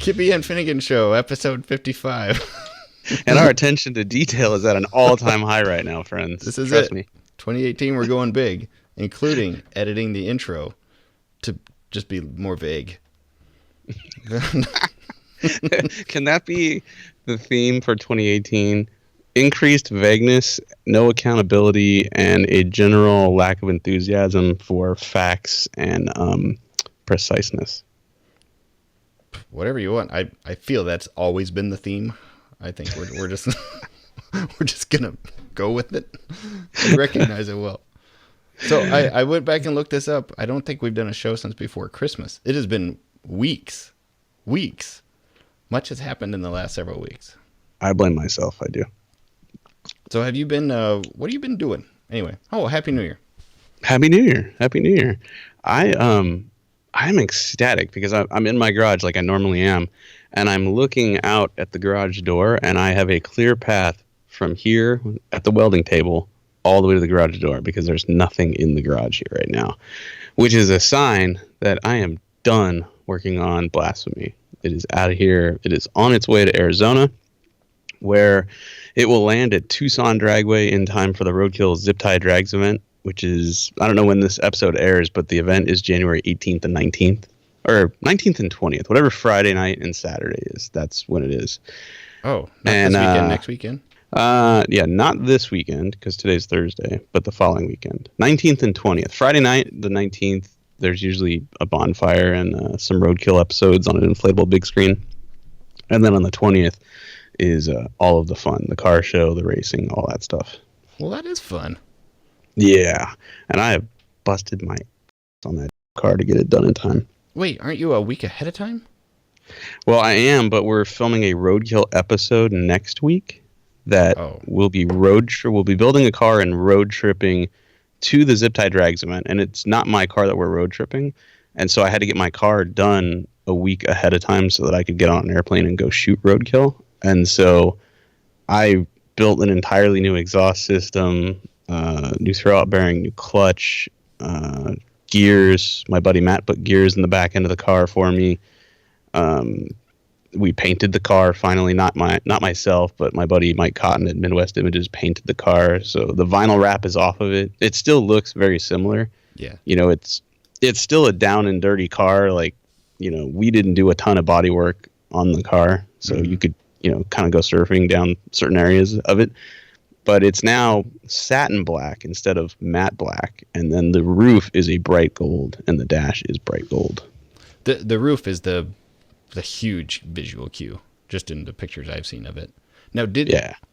Kibbe and Finnegan Show, episode 55. And our attention to detail is at an all-time high right now, friends. This is Trust it. me. 2018, we're going big, including editing the intro to just be more vague. Can that be the theme for 2018? Increased vagueness, no accountability, and a general lack of enthusiasm for facts and preciseness. Whatever you want. I feel that's always been the theme. I think we're just we're just gonna go with it and recognize it well. So I went back and looked this up. I don't think we've done a show since before Christmas. It has been weeks. Much has happened in the last several weeks. I blame myself. I do. So have you been? What have you been doing anyway? Oh, Happy New Year! Happy New Year! Happy New Year! I'm ecstatic because I'm in my garage like I normally am, and I'm looking out at the garage door, and I have a clear path from here at the welding table all the way to the garage door because there's nothing in the garage here right now, which is a sign that I am done working on Blasphemy. It is out of here. It is on its way to Arizona, where it will land at Tucson Dragway in time for the Roadkill Zip Tie Drags event, which is, I don't know when this episode airs, but the event is January 18th and 19th, or 19th and 20th, whatever Friday night and Saturday is. That's when it is. Oh, not this weekend, next weekend? Yeah, not this weekend, because today's Thursday, but the following weekend. 19th and 20th. Friday night, the 19th, there's usually a bonfire and some Roadkill episodes on an inflatable big screen. And then on the 20th is all of the fun, the car show, the racing, all that stuff. Well, that is fun. Yeah, and I have busted my on that car to get it done in time. Wait, aren't you a week ahead of time? Well, I am, but we're filming a Roadkill episode next week that will be we'll be building a car and road tripping to the Zip Tie Drags event, and it's not my car that we're road tripping, and so I had to get my car done a week ahead of time so that I could get on an airplane and go shoot Roadkill. And so I built an entirely new exhaust system, new throwout bearing, new clutch, gears. My buddy Matt put gears in the back end of the car for me. We painted the car finally, not myself, but my buddy Mike Cotton at Midwest Images painted the car. So the vinyl wrap is off of it. It still looks very similar. Yeah. You know, it's still a down and dirty car. Like, you know, we didn't do a ton of body work on the car, so you could, you know, kind of go surfing down certain areas of it. But it's now satin black instead of matte black, and then the roof is a bright gold, and the dash is bright gold. The roof is the huge visual cue, just in the pictures I've seen of it. Now,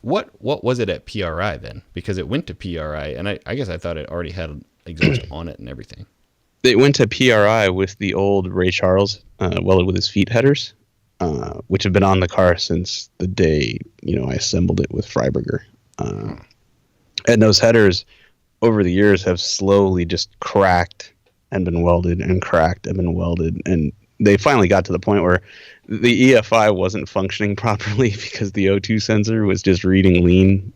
what was it at PRI then? Because it went to PRI, and I guess I thought it already had exhaust on it and everything. It went to PRI with the old Ray Charles welded with his feet headers, which have been on the car since the day, you know, I assembled it with Freiberger. And those headers over the years have slowly just cracked and been welded and cracked and been welded, and they finally got to the point where the EFI wasn't functioning properly because the O2 sensor was just reading lean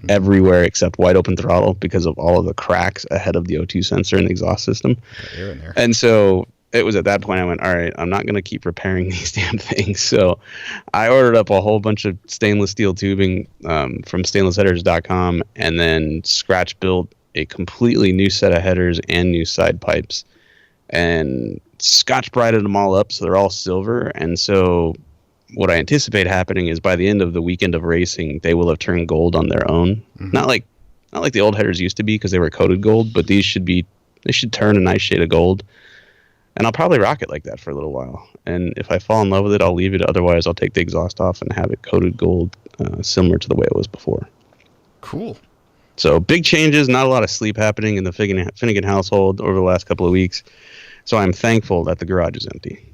everywhere except wide open throttle because of all of the cracks ahead of the O2 sensor in the exhaust system. Air in there. And so it was at that point I went, all right, I'm not going to keep repairing these damn things. So I ordered up a whole bunch of stainless steel tubing from stainlessheaders.com and then scratch built a completely new set of headers and new side pipes and Scotch brighted them all up so they're all silver. And so what I anticipate happening is by the end of the weekend of racing, they will have turned gold on their own. Mm-hmm. Not like the old headers used to be because they were coated gold, but they should turn a nice shade of gold. And I'll probably rock it like that for a little while. And if I fall in love with it, I'll leave it. Otherwise, I'll take the exhaust off and have it coated gold, similar to the way it was before. Cool. So big changes, not a lot of sleep happening in the Finnegan household over the last couple of weeks. So I'm thankful that the garage is empty.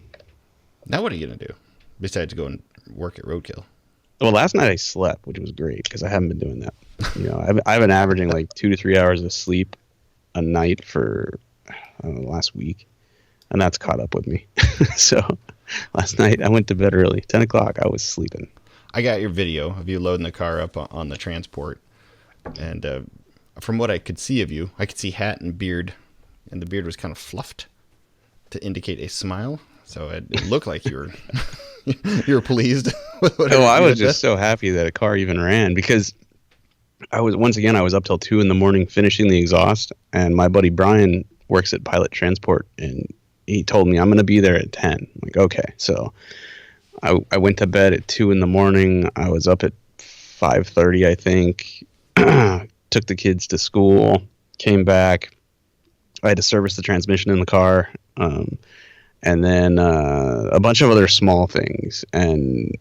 Now what are you going to do besides go and work at Roadkill? Well, last night I slept, which was great because I haven't been doing that. You know, I've been averaging like 2 to 3 hours of sleep a night for last week. And that's caught up with me. So last night I went to bed early. 10 o'clock, I was sleeping. I got your video of you loading the car up on the transport. And from what I could see of you, I could see hat and beard. And the beard was kind of fluffed to indicate a smile. So it looked like you You're pleased with whatever. No, I you was had just done? so happy that a car even ran because I was up till 2 a.m. finishing the exhaust, and my buddy Brian works at Pilot Transport, and he told me I'm going to be there at 10. I'm like, okay. So I went to bed at 2 a.m. I was up at 5:30, I think. Took the kids to school, came back. I had to service the transmission in the car, and then a bunch of other small things. And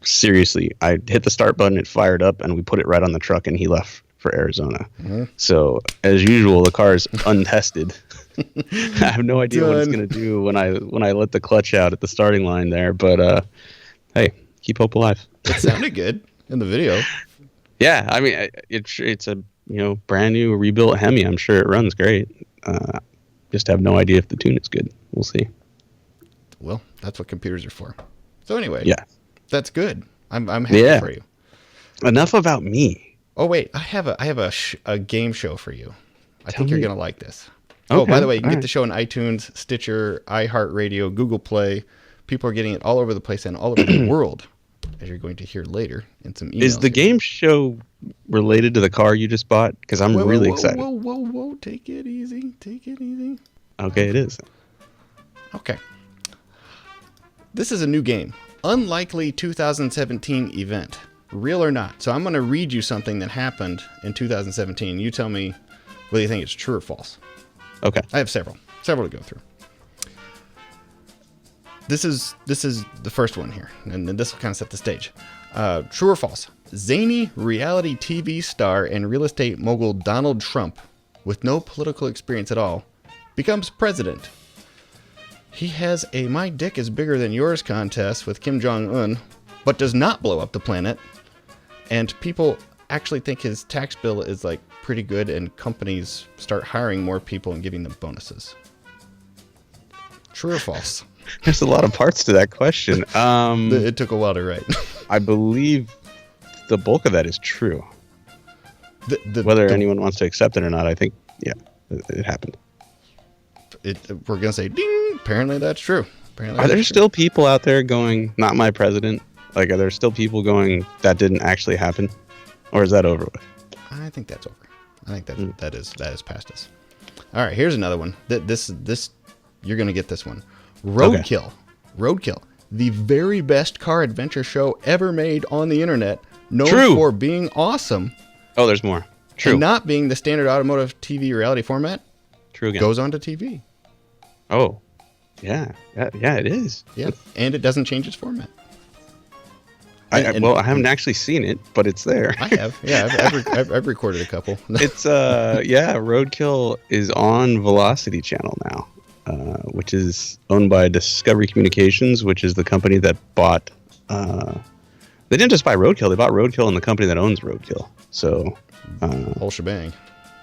seriously, I hit the start button, it fired up, and we put it right on the truck, and he left for Arizona. Mm-hmm. So, as usual, the car is untested. I have no idea what it's Done. going to do when I let the clutch out at the starting line there. But hey, keep hope alive. It sounded good in the video. Yeah, I mean, it's a brand new rebuilt Hemi. I'm sure it runs great. Just have no idea if the tune is good. We'll see. Well, that's what computers are for. So anyway, Yeah. that's good. I'm happy for you. Enough about me. Oh wait, I have a game show for you. I Tell think you're me. gonna like this. Oh, Okay, by the way, you can all get right. the show on iTunes, Stitcher, iHeartRadio, Google Play. People are getting it all over the place and all over the world, as you're going to hear later in some emails. Is the game show related to the car you just bought? Because I'm really excited. Whoa. Take it easy. Okay, it is. Okay. This is a new game. Unlikely 2017 event. Real or not. So I'm going to read you something that happened in 2017. You tell me whether you think it's true or false. Okay. I have several to go through. This is the first one here, and this will kind of set the stage. True or false? Zany reality TV star and real estate mogul Donald Trump, with no political experience at all, becomes president. He has a "my dick is bigger than yours" contest with Kim Jong-un, but does not blow up the planet. And people actually think his tax bill is like pretty good, and companies start hiring more people and giving them bonuses. True or false? There's a lot of parts to that question. It took a while to write. I believe the bulk of that is true. Whether anyone wants to accept it or not, I think, yeah, it happened. We're going to say, ding, apparently that's true. Apparently Are there that's true. still people out there going, not my president? Like, are there still people going, that didn't actually happen? Or is that over with? I think that's over. I think that is past us. All right, here's another one. This you're going to get this one. Roadkill. Okay. Roadkill. The very best car adventure show ever made on the internet, known True. for being awesome Oh, there's more. True. and not being the standard automotive TV reality format, True again. goes on to TV. Oh, yeah. Yeah, it is. Yeah, and it doesn't change its format. I And- I haven't actually seen it, but it's there. I have. Yeah, I've recorded a couple. It's Roadkill is on Velocity Channel now, which is owned by Discovery Communications, which is the company that bought. They didn't just buy Roadkill; they bought Roadkill and the company that owns Roadkill. So, Whole shebang.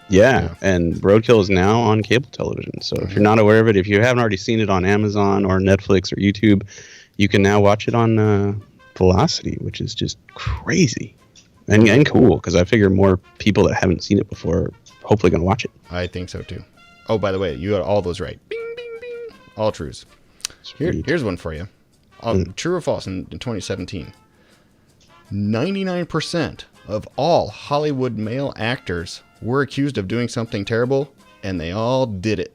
yeah, and Roadkill is now on cable television. So, if you're not aware of it, if you haven't already seen it on Amazon or Netflix or YouTube, you can now watch it on Velocity, which is just crazy and cool because I figure more people that haven't seen it before are hopefully going to watch it. I think so too. Oh, by the way, you got all those right. Bing, bing, bing. All trues. Sweet. Here's one for you. True or false in 2017? 99% of all Hollywood male actors were accused of doing something terrible, and they all did it.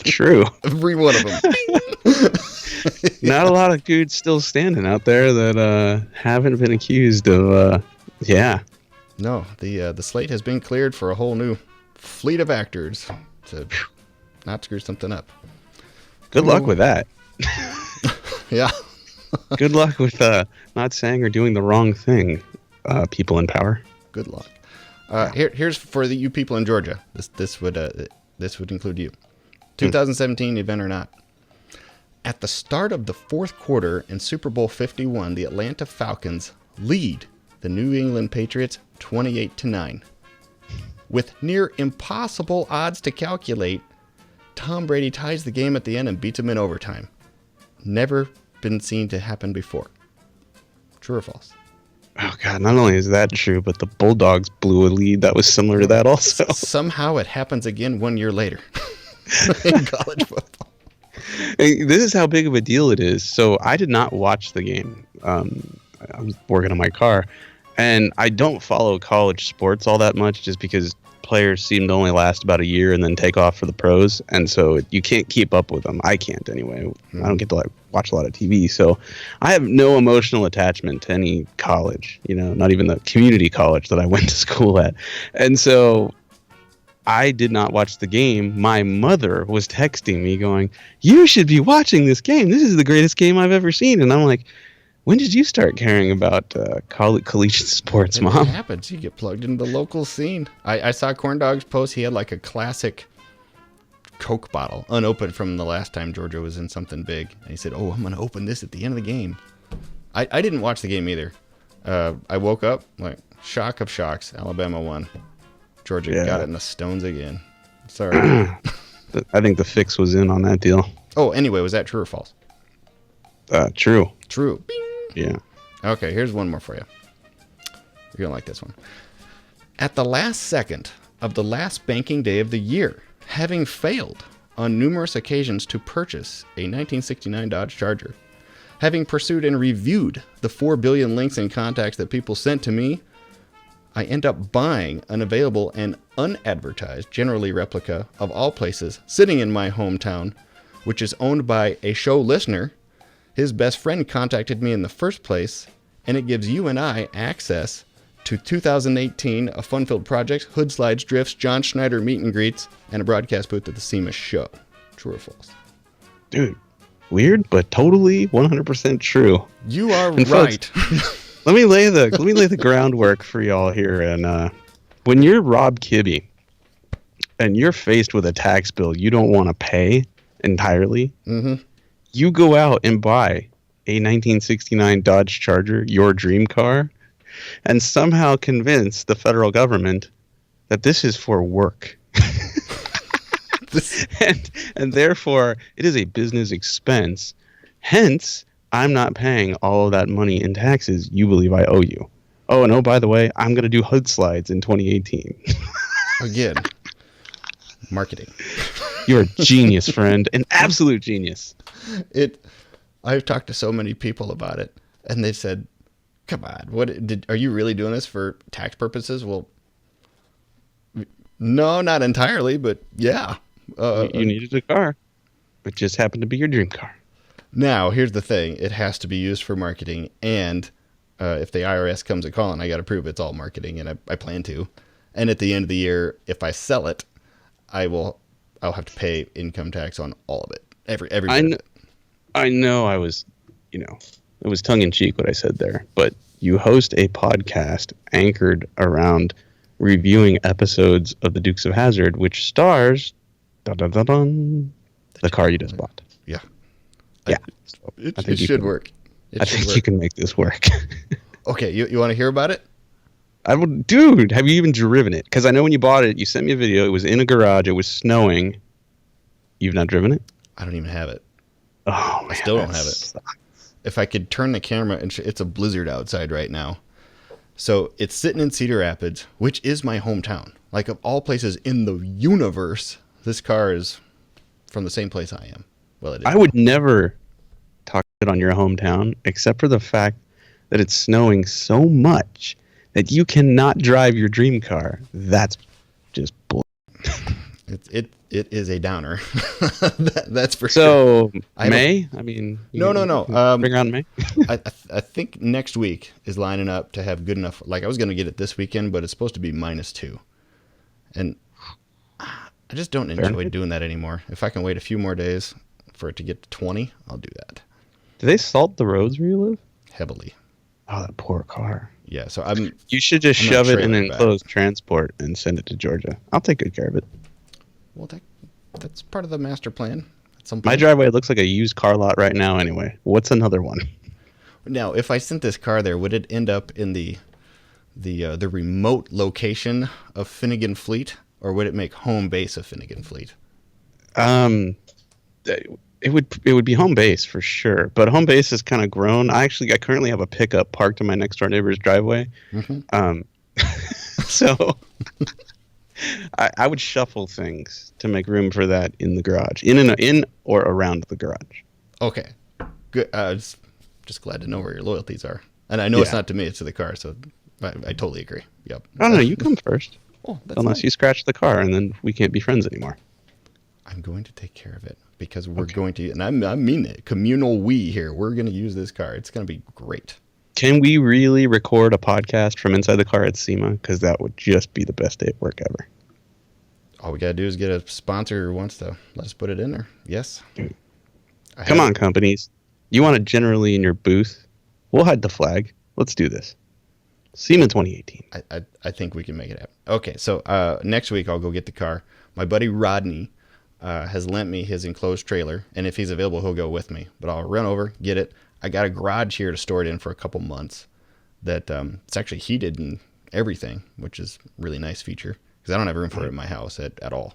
True. Every one of them. Not a lot of dudes still standing out there that haven't been accused of. Yeah. No, the slate has been cleared for a whole new fleet of actors to not screw something up. Good luck with that. Yeah. Good luck with not saying or doing the wrong thing, people in power. Good luck. Here's for you people in Georgia. This would include you. 2017 event or not. At the start of the fourth quarter in Super Bowl 51, the Atlanta Falcons lead the New England Patriots 28-9. With near impossible odds to calculate, Tom Brady ties the game at the end and beats him in overtime. Never been seen to happen before. True or false? Oh God! Not only is that true, but the Bulldogs blew a lead that was similar to that also. Somehow it happens again 1 year later in college football. This is how big of a deal it is. So I did not watch the game. I was working on my car, and I don't follow college sports all that much, just because players seem to only last about a year and then take off for the pros, and so you can't keep up with them. I can't anyway. I don't get to watch a lot of TV, so I have no emotional attachment to any college. Not even the community college that I went to school at, and so I did not watch the game. My mother was texting me going, "You should be watching this game. This is the greatest game I've ever seen." And I'm like, when did you start caring about collegiate sports, Mom? It happens. You get plugged into the local scene. I saw Corndog's post. He had like a classic Coke bottle, unopened from the last time Georgia was in something big. And he said, "Oh, I'm going to open this at the end of the game." I didn't watch the game either. I woke up, like, shock of shocks. Alabama won. Georgia got it in the stones again. Sorry. I think the fix was in on that deal. Oh, anyway, was that true or false? True. True. Bing. Yeah. Okay, here's one more for you. You're going to like this one. At the last second of the last banking day of the year, having failed on numerous occasions to purchase a 1969 Dodge Charger, having pursued and reviewed the 4 billion links and contacts that people sent to me, I end up buying an available and unadvertised, generally replica of all places, sitting in my hometown, which is owned by a show listener. His best friend contacted me in the first place, and it gives you and I access to 2018, a fun-filled project, hood slides, drifts, John Schneider meet and greets, and a broadcast booth at the SEMA show. True or false? Dude, weird, but totally 100% true. You are right. Folks, let me lay the groundwork for y'all here. And when you're Rob Kibbe and you're faced with a tax bill you don't want to pay entirely, you go out and buy a 1969 Dodge Charger, your dream car, and somehow convince the federal government that this is for work. and therefore, it is a business expense. Hence, I'm not paying all of that money in taxes you believe I owe you. Oh, and by the way, I'm going to do hood slides in 2018. Again, marketing. You're a genius, friend. An absolute genius. I've talked to so many people about it, and they said, "Come on, are you really doing this for tax purposes?" Well, no, not entirely, but yeah. You needed a car. It just happened to be your dream car. Now, here's the thing. It has to be used for marketing, and if the IRS comes a calling, I got to prove it's all marketing, and I plan to. And at the end of the year, if I sell it, I'll have to pay income tax on all of it. Every bit of it. I know it was tongue-in-cheek what I said there, but you host a podcast anchored around reviewing episodes of the Dukes of Hazzard, which stars the car you just bought. Yeah. Yeah. It should work. I think you can make this work. Okay, you want to hear about it? Dude, have you even driven it? Because I know when you bought it, you sent me a video. It was in a garage. It was snowing. You've not driven it? I don't even have it. Oh, man, I still don't have it. If I could turn the camera, and it's a blizzard outside right now. So it's sitting in Cedar Rapids, which is my hometown. Like, of all places in the universe, this car is from the same place I am. Well, it is. I would never talk shit on your hometown, except for the fact that it's snowing so much that you cannot drive your dream car. That's just bull. It is a downer. That's for sure. So I May? I mean, no. Bring on May. I think next week is lining up to have good enough. Like, I was going to get it this weekend, but it's supposed to be -2, and I just don't enjoy doing that anymore. If I can wait a few more days for it to get to 20, I'll do that. Do they salt the roads where you live? Heavily. Oh, that poor car. Yeah, so You should just shove it in an enclosed transport and send it to Georgia. I'll take good care of it. Well, that's part of the master plan. My driveway looks like a used car lot right now anyway. What's another one? Now, if I sent this car there, would it end up in the remote location of Finnegan Fleet, or would it make home base of Finnegan Fleet? It would be home base for sure, but home base has kind of grown. I currently have a pickup parked in my next door neighbor's driveway. Mm-hmm. So I would shuffle things to make room for that in the garage, in or around the garage. Okay, good. Just glad to know where your loyalties are, and I know it's Yeah. not to me; it's to the car. So I totally agree. Yep. I don't know. You come first, Oh, that's unless nice. you scratch the car, and then we can't be friends anymore. I'm going to take care of it because we're going to, and I mean it, communal we here. We're going to use this car. It's going to be great. Can we really record a podcast from inside the car at SEMA? Because that would just be the best day at work ever. All we got to do is get a sponsor who wants to let us put it in there. Yes. Come on, companies. You want it generally in your booth? We'll hide the flag. Let's do this. SEMA 2018. I think we can make it happen. Okay, so next week I'll go get the car. My buddy Rodney has lent me his enclosed trailer, and if he's available, he'll go with me. But I'll run over, get it. I got a garage here to store it in for a couple months. That it's actually heated and everything, which is a really nice feature because I don't have room for it in my house at all.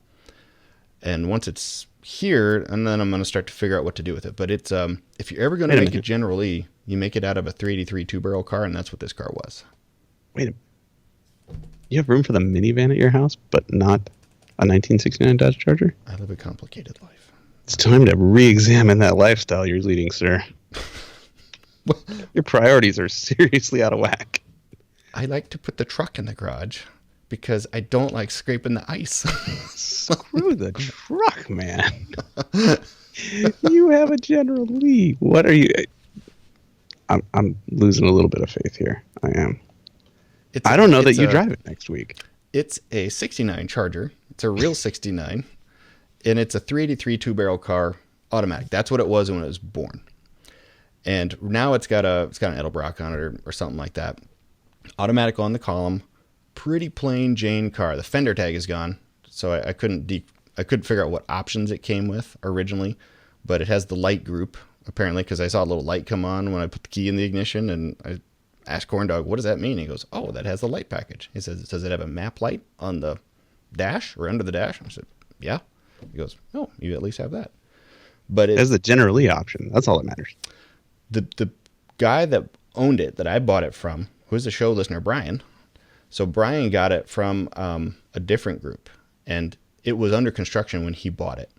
And once it's here, and then I'm going to start to figure out what to do with it. But it's if you're ever going to make a General E, you make it out of a 383 two-barrel car, and that's what this car was. Wait a minute. You have room for the minivan at your house, but not a 1969 Dodge Charger? I live a complicated life. It's time to re-examine that lifestyle you're leading, sir. Your priorities are seriously out of whack. I like to put the truck in the garage because I don't like scraping the ice. Screw the truck, man. You have a General Lee. What are you... I'm losing a little bit of faith here. I am. I don't know that you drive it next week. It's a 69 Charger. It's a real 69. And it's a 383 two-barrel car, automatic. That's what it was when it was born. And now it's got an Edelbrock on it or something like that. Automatic on the column. Pretty plain Jane car. The fender tag is gone. So I couldn't figure out what options it came with originally. But it has the light group, apparently, because I saw a little light come on when I put the key in the ignition. And I asked Corndog, what does that mean? He goes, oh, that has the light package. He says, does it have a map light on the dash or under the dash? I said, yeah. He goes, oh, you at least have that. But it has the General Lee option. That's all that matters. The guy that owned it, that I bought it from, who is a show listener, Brian. So Brian got it from a different group, and it was under construction when he bought it.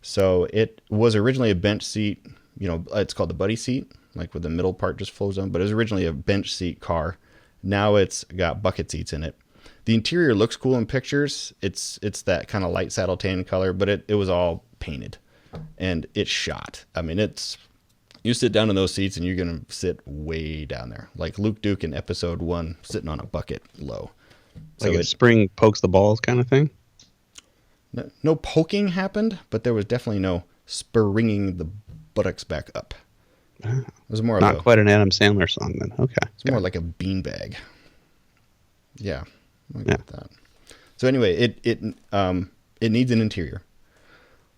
So it was originally a bench seat. You know, it's called the buddy seat, like where the middle part just flows on. But it was originally a bench seat car. Now it's got bucket seats in it. The interior looks cool in pictures. It's that kind of light saddle tan color, but it was all painted, and it's shot. I mean, you sit down in those seats and you're going to sit way down there. Like Luke Duke in episode 1 sitting on a bucket low. Like if spring pokes the balls kind of thing? No poking happened, but there was definitely no springing the buttocks back up. It was more not quite an Adam Sandler song then. Okay. It's more like a beanbag. Yeah. I get that. So anyway, it needs an interior.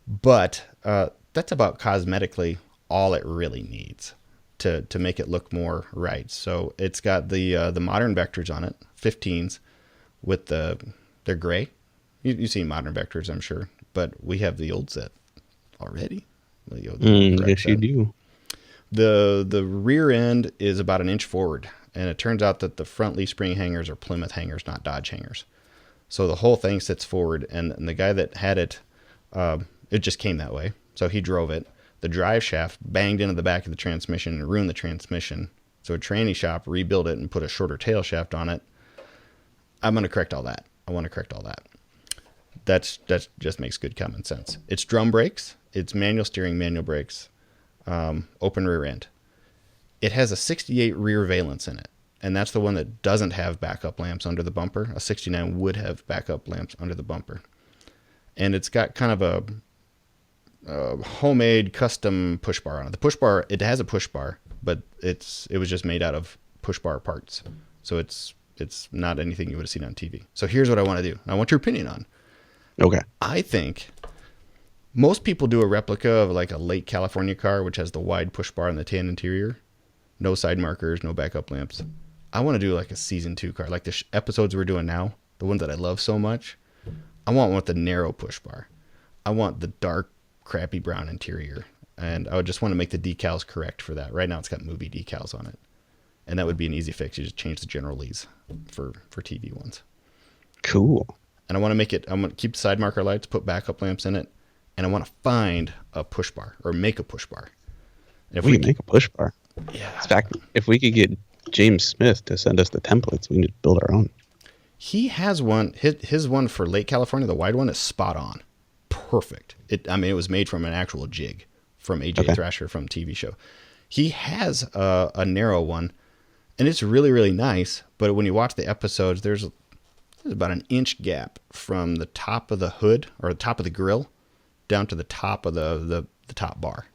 But that's about cosmetically all it really needs to make it look more right. So it's got the modern vectors on it, 15s, with they're gray. You've seen modern vectors, I'm sure, but we have the old set already. Yes, you do. The rear end is about an inch forward, and it turns out that the front leaf spring hangers are Plymouth hangers, not Dodge hangers. So the whole thing sits forward, and the guy that had it, it just came that way. So he drove it. The drive shaft banged into the back of the transmission and ruined the transmission. So a tranny shop rebuilt it and put a shorter tail shaft on it. I'm going to correct all that. I want to correct all that. That just makes good common sense. It's drum brakes. It's manual steering, manual brakes, open rear end. It has a 68 rear valence in it, and that's the one that doesn't have backup lamps under the bumper. A 69 would have backup lamps under the bumper. And it's got kind of a homemade custom push bar on it. The push bar, it has a push bar, but it was just made out of push bar parts. So it's not anything you would have seen on TV. So here's what I want to do. I want your opinion on. Okay. I think most people do a replica of like a late California car, which has the wide push bar and the tan interior, no side markers, no backup lamps. I want to do like a season 2 car, like the episodes we're doing now, the ones that I love so much. I want one with the narrow push bar. I want the dark, crappy brown interior, and I would just want to make the decals correct for that. Right now it's got movie decals on it, and that would be an easy fix. You just change the General Lees for TV ones. Cool. and I want to make it. I'm going to keep side marker lights, put backup lamps in it, and I want to find a push bar or make a push bar. And if we can make a push bar. Yeah. In fact, if we could get James Smith to send us the templates, we need to build our own. He has one. His one for Lake California, the wide one, is spot on, perfect. It was made from an actual jig from AJ Thrasher from TV show. He has a narrow one, and it's really, really nice. But when you watch the episodes, there's about an inch gap from the top of the hood or the top of the grill down to the top of the top bar.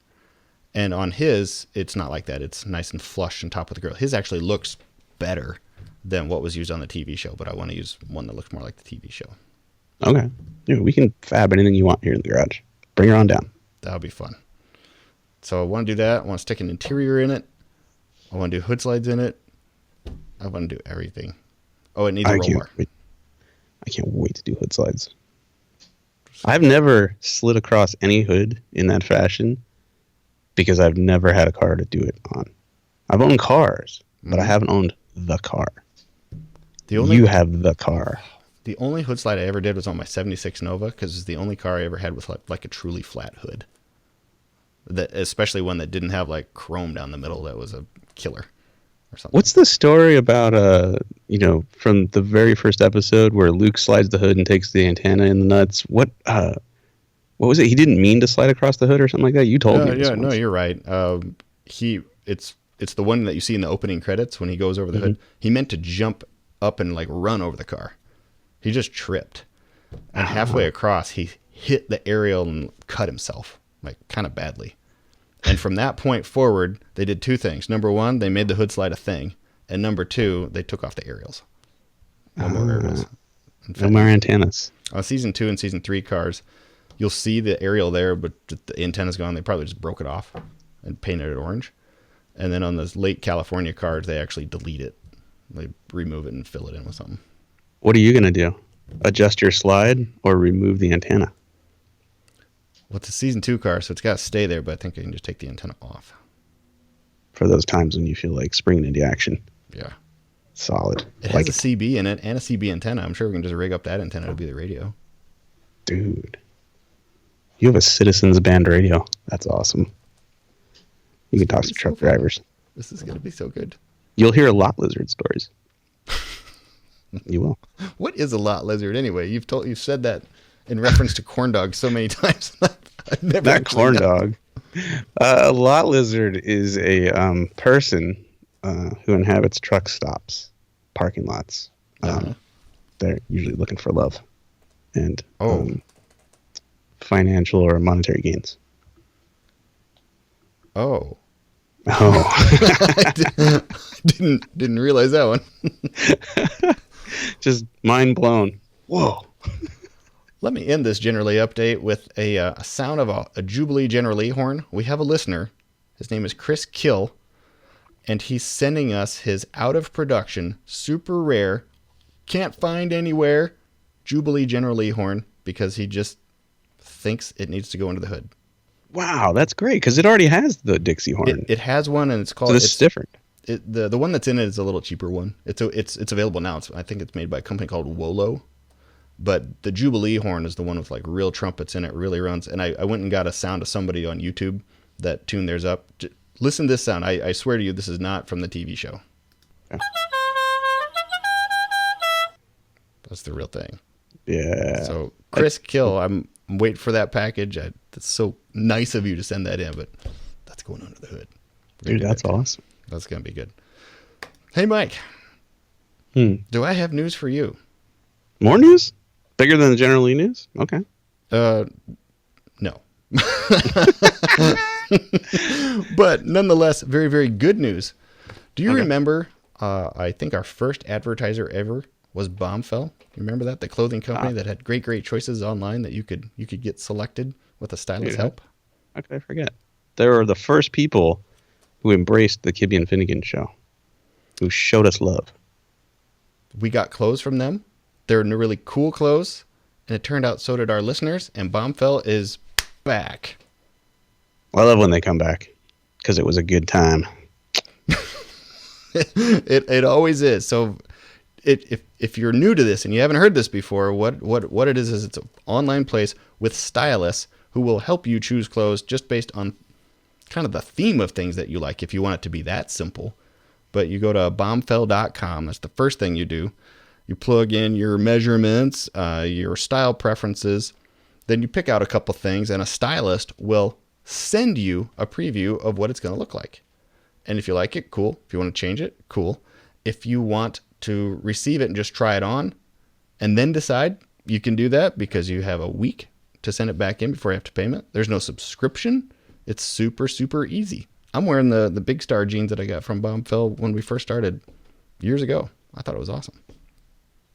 And on his, it's not like that. It's nice and flush on top of the grill. His actually looks better than what was used on the TV show, but I want to use one that looks more like the TV show. Okay. Yeah, we can fab anything you want here in the garage. Bring her on down. That'll be fun. So I want to do that. I want to stick an interior in it. I want to do hood slides in it. I want to do everything. Oh, it needs a roll bar. I can't wait to do hood slides. I've never slid across any hood in that fashion because I've never had a car to do it on. I've owned cars, but I haven't owned the car. You have the car. The only hood slide I ever did was on my 76 Nova because it's the only car I ever had with like a truly flat hood. That, especially one that didn't have like chrome down the middle. That was a killer or something. What's the story about, from the very first episode where Luke slides the hood and takes the antenna in the nuts? What was it? He didn't mean to slide across the hood or something like that? You told me this once. No, you're right. It's the one that you see in the opening credits when he goes over the hood. He meant to jump up and like run over the car. He just tripped. And halfway across, he hit the aerial and cut himself, like kind of badly. And from that point forward, they did two things. Number one, they made the hood slide a thing. And number two, they took off the aerials. No more aerials. No more antennas. On season 2 and season 3 cars, you'll see the aerial there, but the antenna's gone. They probably just broke it off and painted it orange. And then on those Lake California cars, they actually delete it. They remove it and fill it in with something. What are you going to do? Adjust your slide or remove the antenna? Well, it's a season 2 car, so it's got to stay there, but I think I can just take the antenna off. For those times when you feel like springing into action. Yeah. Solid. It has a CB in it and a CB antenna. I'm sure we can just rig up that antenna to be the radio. Dude. You have a Citizens Band radio. That's awesome. You can talk to truck drivers. This is going to be so good. You'll hear lot lizard stories. You will. What is a lot lizard anyway? You've said that in reference to Corndog so many times. I've never Not Corndog. A lot lizard is a person who inhabits truck stops, parking lots. They're usually looking for love and financial or monetary gains. Oh. I didn't realize that one. Just mind blown. Whoa. Let me end this General Lee update with a sound of a Jubilee General Lee horn. We have a listener. His name is Chris Kill, and he's sending us his out of production, super rare, can't find anywhere Jubilee General Lee horn because he just thinks it needs to go into the hood. Wow, that's great because it already has the Dixie horn. It has one, and it's called. So this is different. The one that's in it is a little cheaper one. It's available now. I think it's made by a company called Wolo. But the Jubilee horn is the one with like real trumpets in it. Really runs. And I went and got a sound of somebody on YouTube that tuned theirs up. Listen to this sound. I swear to you, this is not from the TV show. Okay. That's the real thing. Yeah. So Chris Kill, I'm waiting for that package. That's so nice of you to send that in, but that's going under the hood. Dude, that's awesome. That's going to be good. Hey, Mike. Do I have news for you? More news? Bigger than the General Lee news? Okay. No. But nonetheless, very, very good news. Do you remember, I think our first advertiser ever was Bombfell. You remember that? The clothing company that had great, great choices online that you could get selected with a stylist's help. How could I forget? They were the first people who embraced the Kibbe and Finnegan show, who showed us love. We got clothes from them. They're really cool clothes, and it turned out so did our listeners, and Bombfell is back. I love when they come back, because it was a good time. It always is. So if you're new to this and you haven't heard this before, what it is it's an online place with stylists who will help you choose clothes just based on kind of the theme of things that you like, if you want it to be that simple. But you go to bombfell.com. That's the first thing you do. You plug in your measurements, your style preferences. Then you pick out a couple things, and a stylist will send you a preview of what it's going to look like. And if you like it, cool. If you want to change it, cool. If you want to receive it and just try it on and then decide, you can do that because you have a week to send it back in before you have to payment. There's no subscription. It's super, super easy. I'm wearing the Big Star jeans that I got from Bombfell when we first started years ago. I thought it was awesome.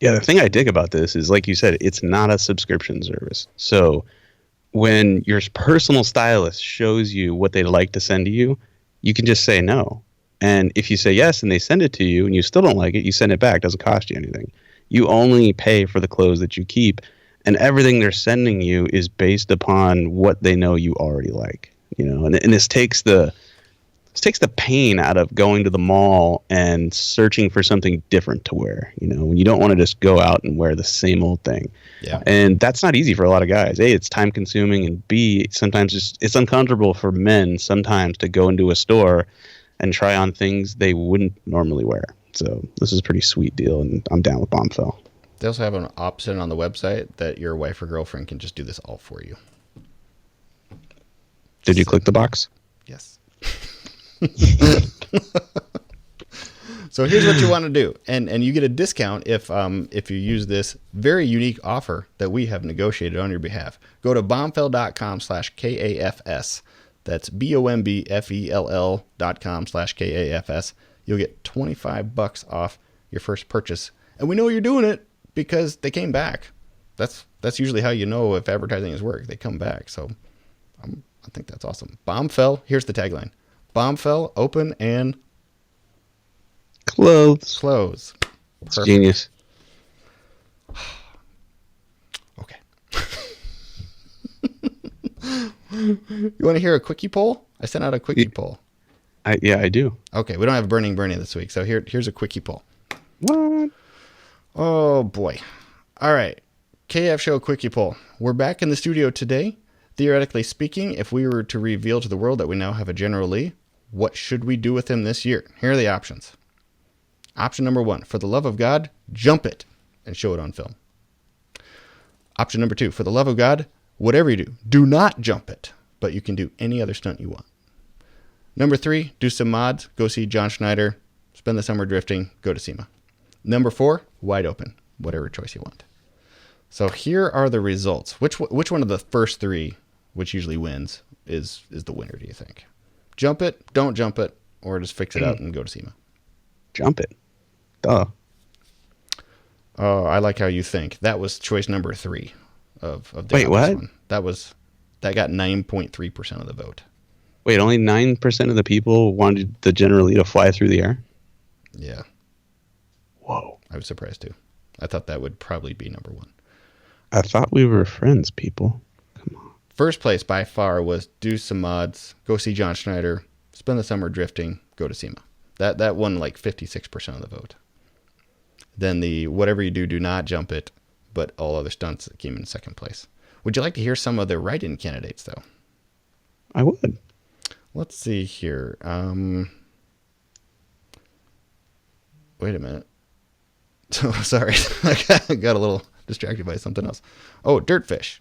Yeah, the thing I dig about this is, like you said, it's not a subscription service. So when your personal stylist shows you what they'd like to send to you, you can just say no. And if you say yes and they send it to you and you still don't like it, you send it back. It doesn't cost you anything. You only pay for the clothes that you keep. And everything they're sending you is based upon what they know you already like. You know, and this takes the pain out of going to the mall and searching for something different to wear. You know, when you don't want to just go out and wear the same old thing. Yeah. And that's not easy for a lot of guys. A, it's time consuming, and B, sometimes it's uncomfortable for men sometimes to go into a store and try on things they wouldn't normally wear. So this is a pretty sweet deal, and I'm down with Bombfell. They also have an option on the website that your wife or girlfriend can just do this all for you. Did you click the box? Yes. So here's what you want to do, and you get a discount if you use this very unique offer that we have negotiated on your behalf. Go to bombfell.com/KAFS. That's BOMBFELL.com/KAFS. You'll get $25 off your first purchase, and we know you're doing it because they came back. That's usually how you know if advertising has worked. They come back. So I think that's awesome. Bombfell. Here's the tagline. Bombfell, open and close. Perfect. Genius. Okay. You want to hear a quickie poll? I sent out a quickie poll. Yeah, I do. Okay, we don't have Burning Bernie this week, so here's a quickie poll. What? Oh, boy. All right. KF Show quickie poll. We're back in the studio today. Theoretically speaking, if we were to reveal to the world that we now have a General Lee, what should we do with him this year? Here are the options. Option number 1, for the love of God, jump it and show it on film. Option number 2, for the love of God, whatever you do not jump it, but you can do any other stunt you want. Number 3, do some mods, go see John Schneider, spend the summer drifting, go to SEMA. Number 4, wide open, whatever choice you want. So here are the results. Which one of the first 3, which usually wins, is the winner, do you think? Jump it, don't jump it, or just fix it out and go to SEMA? Jump it. Duh. Oh, I like how you think. That was choice number 3 of the Wait, what? one. That got 9.3% of the vote. Wait, only 9% of the people wanted the General Lee to fly through the air? Yeah. Whoa. I was surprised too. I thought that would probably be number 1. I thought we were friends, people. Come on. First place by far was do some mods, go see John Schneider, spend the summer drifting, go to SEMA. That won like 56% of the vote. Then the whatever you do not jump it, but all other stunts came in second place. Would you like to hear some of the write-in candidates, though? I would. Let's see here. Wait a minute. Sorry, I got a little distracted by something else. Oh, Dirtfish.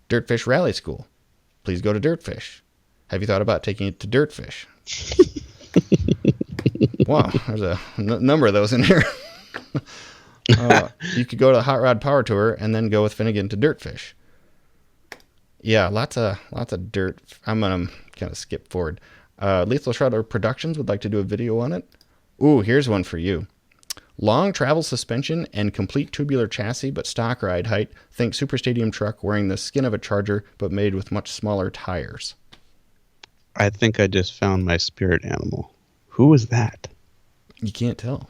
Dirtfish Rally School. Please go to Dirtfish. Have you thought about taking it to Dirtfish? Wow, there's a number of those in here. You could go to the Hot Rod Power Tour and then go with Finnegan to Dirtfish. Yeah, lots of dirt. I'm gonna kind of skip forward. Lethal Shredder Productions would like to do a video on it. Ooh, here's one for you. Long travel suspension and complete tubular chassis, but stock ride height. Think Super Stadium truck wearing the skin of a Charger, but made with much smaller tires. I think I just found my spirit animal. Who was that? You can't tell.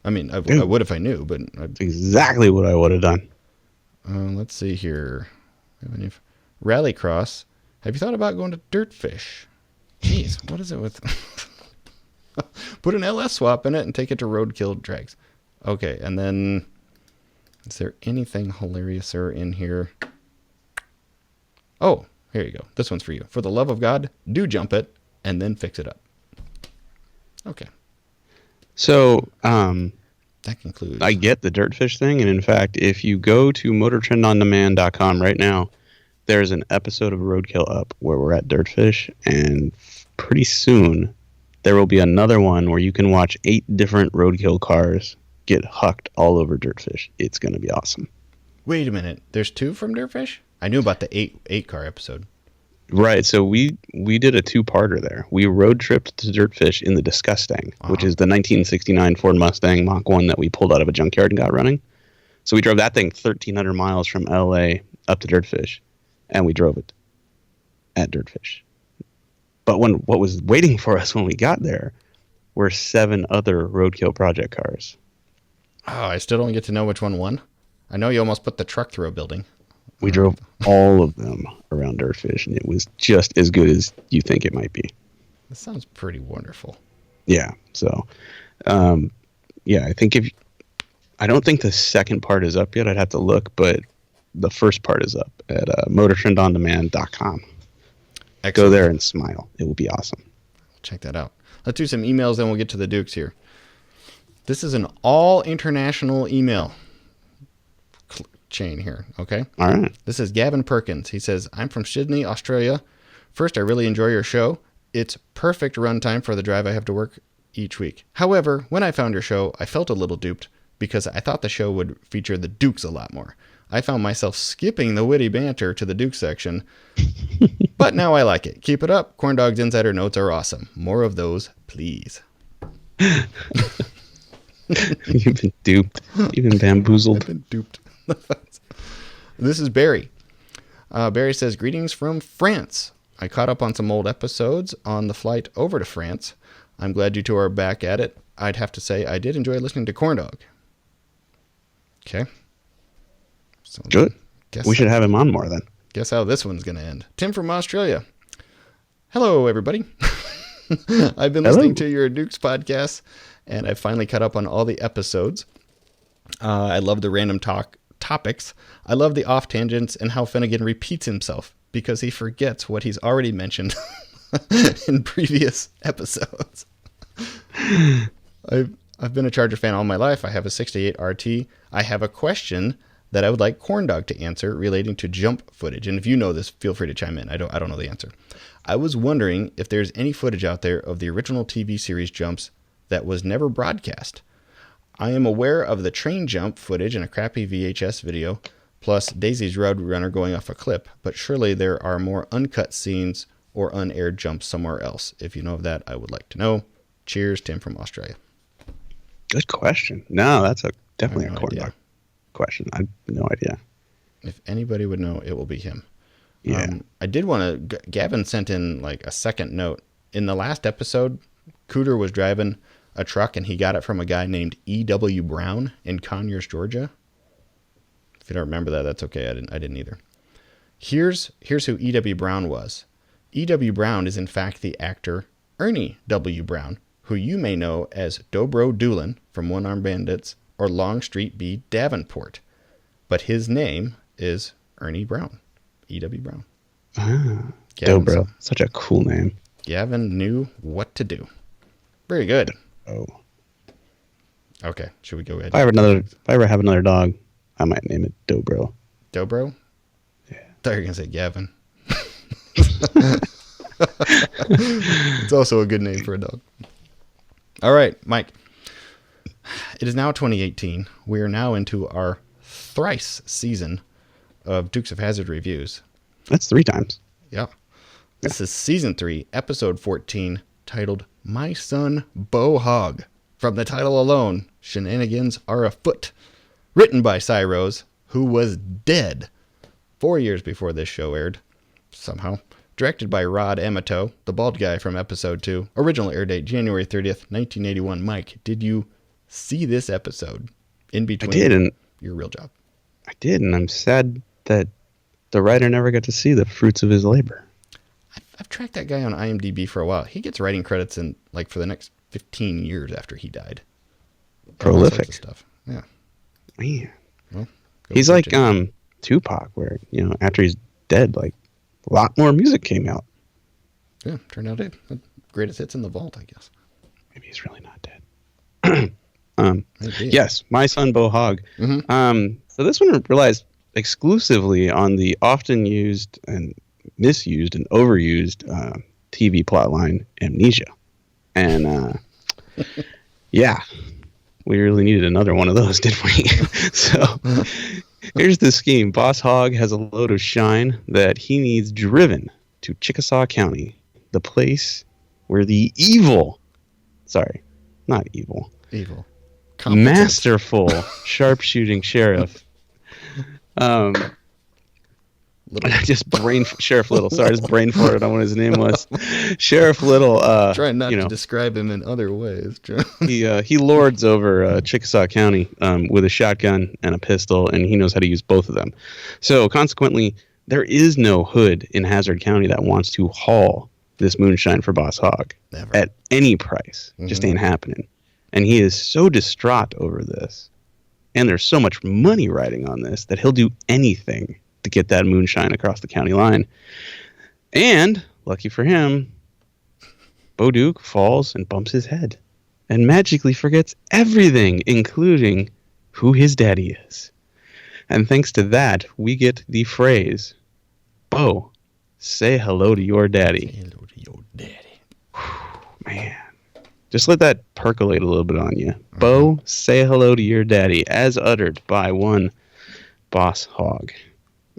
I mean, I would if I knew, but... That's exactly what I would have done. Let's see here. Rallycross. Have you thought about going to Dirtfish? Jeez, what is it with... Put an LS swap in it and take it to Roadkill drags. Okay, and then is there anything hilariouser in here? Oh, here you go. This one's for you. For the love of God, do jump it and then fix it up. Okay. So, that concludes. I get the dirtfish thing, and in fact, if you go to motortrendondemand.com right now, there's an episode of Roadkill up where we're at dirtfish, and pretty soon there will be another one where you can watch 8 different Roadkill cars get hucked all over dirtfish. It's going to be awesome. Wait a minute. There's 2 from Dirtfish? I knew about the 8 car episode. Right, so we did a 2-parter there. We road tripped to Dirtfish in the Disgustang, which is the 1969 Ford Mustang Mach 1 that we pulled out of a junkyard and got running. So we drove that thing 1,300 miles from L.A. up to Dirtfish, and we drove it at Dirtfish. But what was waiting for us when we got there were 7 other Roadkill project cars. Oh, I still don't get to know which one won. I know you almost put the truck through a building. We drove all of them around Dirtfish, and it was just as good as you think it might be. This sounds pretty wonderful. Yeah. So, I think I don't think the second part is up yet. I'd have to look, but the first part is up at motortrendondemand.com. Excellent. Go there and smile. It will be awesome. Check that out. Let's do some emails, then we'll get to the Dukes here. This is an all international email chain here, okay? All right. This is Gavin Perkins. He says, I'm from Sydney, Australia. First, I really enjoy your show. It's perfect runtime for the drive I have to work each week. However, when I found your show, I felt a little duped because I thought the show would feature the Dukes a lot more. I found myself skipping the witty banter to the Duke section, but now I like it. Keep it up. Corndog's insider notes are awesome. More of those, please. You've been duped. You've been bamboozled. I've been duped. This is Barry. Barry says, greetings from France. I caught up on some old episodes on the flight over to France. I'm glad you two are back at it. I'd have to say I did enjoy listening to Corndog. Okay. So good. We should have him on more then. Guess how this one's going to end. Tim from Australia. Hello, everybody. I've been listening to your Dukes podcast, and I finally caught up on all the episodes. I love the random topics. I love the off tangents and how Finnegan repeats himself because he forgets what he's already mentioned in previous episodes. I've been a Charger fan all my life. I have a 68 RT. I have a question that I would like Corndog to answer relating to jump footage. And if you know this, feel free to chime in. I don't know the answer. I was wondering if there's any footage out there of the original TV series jumps that was never broadcast. I am aware of the train jump footage in a crappy VHS video, plus Daisy's Roadrunner going off a clip, but surely there are more uncut scenes or unaired jumps somewhere else. If you know of that, I would like to know. Cheers, Tim from Australia. Good question. No, that's definitely a Corndog question. I have no idea. If anybody would know, it will be him. Yeah. I did want to... Gavin sent in like a second note. In the last episode, Cooter was driving a truck and he got it from a guy named E.W. Brown in Conyers, Georgia. If you don't remember that, that's okay. I didn't either. Here's who E.W. Brown was. E.W. Brown is in fact the actor Ernie W. Brown, who you may know as Dobro Doolin from One Arm Bandits or Longstreet B. Davenport. But his name is Ernie Brown. E.W. Brown. Dobro. Such a cool name. Gavin knew what to do. Very good. Oh. Okay, should we go ahead? If I ever have another dog, I might name it Dobro. Dobro? Yeah. I thought you were going to say Gavin. It's also a good name for a dog. All right, Mike. It is now 2018. We are now into our thrice season of Dukes of Hazzard reviews. That's 3 times. Yeah. This is season 3, episode 14, titled My Son Bo Hogg. From the title alone, shenanigans are afoot. Written by Cyrose, who was dead 4 years before this show aired, somehow. Directed by Rod Amato, the bald guy from episode 2. Original air date, January 30th, 1981. Mike, did you see this episode in between I did, and your real job? I did, and I'm sad that the writer never got to see the fruits of his labor. I've tracked that guy on IMDb for a while. He gets writing credits in for the next 15 years after he died. Prolific Stuff. Yeah. Man. Well, he's like Tupac, where, after he's dead, like, a lot more music came out. Yeah, turned out it. Greatest hits in the vault, I guess. Maybe he's really not dead. Yes, My Son Bo Hogg. Mm-hmm. So this one relies exclusively on the often used and misused and overused TV plotline Amnesia. And yeah, we really needed another one of those, didn't we? So here's the scheme. Boss Hogg has a load of shine that he needs driven to Chickasaw County, the place where the masterful sharpshooting sheriff Sheriff Little. Sorry, I just brain farted on what his name was. Sheriff Little. Trying not to describe him in other ways. He lords over Chickasaw County with a shotgun and a pistol, and he knows how to use both of them. So consequently, there is no hood in Hazzard County that wants to haul this moonshine for Boss Hogg at any price. Mm-hmm. Just ain't happening. And he is so distraught over this, and there's so much money riding on this, that he'll do anything to get that moonshine across the county line. And, lucky for him, Bo Duke falls and bumps his head and magically forgets everything, including who his daddy is. And thanks to that, we get the phrase, Bo, say hello to your daddy. Say hello to your daddy. Whew, man. Just let that percolate a little bit on you. Mm-hmm. Bo, say hello to your daddy, as uttered by one Boss Hogg.